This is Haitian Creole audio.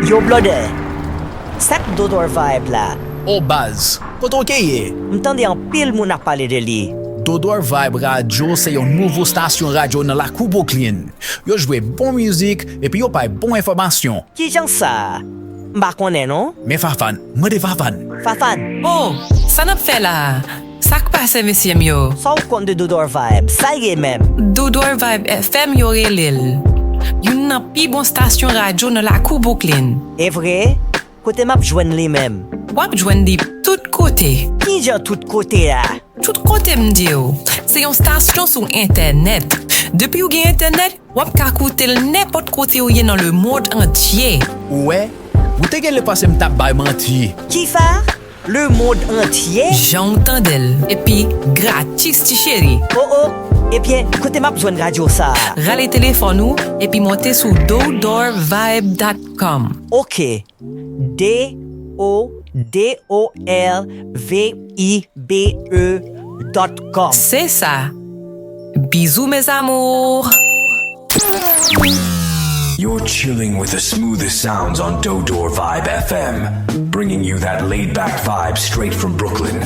Yo blode, Sak DodorVibe la. O baz, koto keye? M'tende an pile moun a pale de li. DodorVibe Radio se yon nouvo stasyon radio nan la kou Brooklyn. Yo jwe bon müzik epi yo pay bon informasyon. Ki jan sa? Mba konnen non? Men Fafan, mwen de Fafan. Fafan, Oh, sa nap fe la? Sak pase mesye myo? sa ou kon de DodorVibe, sa ye mem. DodorVibe FM yo relil. Yon nan pi bon stasyon radyo nan la kou Brooklyn. E vre, kote map jwen li mem. Wap jwen di tout kote. Ki jan tout kote la? Tout kote mdi yo. Se yon stasyon sou internet. Depi ou gen internet, wap ka koute l nepot kote ou ye nan le monde entier. Ouwe, ou te gen le pase mtap bay manti. Ki fa? Le monde entier? J'entends d'elle. Epi, gratis ti chéri. Oh, ebyen, kote map jwen radio sa. Rale telefon nou, epi monte sou DodorVibe.com. Ok, DodorVibe.com. C'est ça. Bisous mes amours. You're chilling with the smoothest sounds on DodorVibe FM, bringing you that laid-back vibe straight from Brooklyn.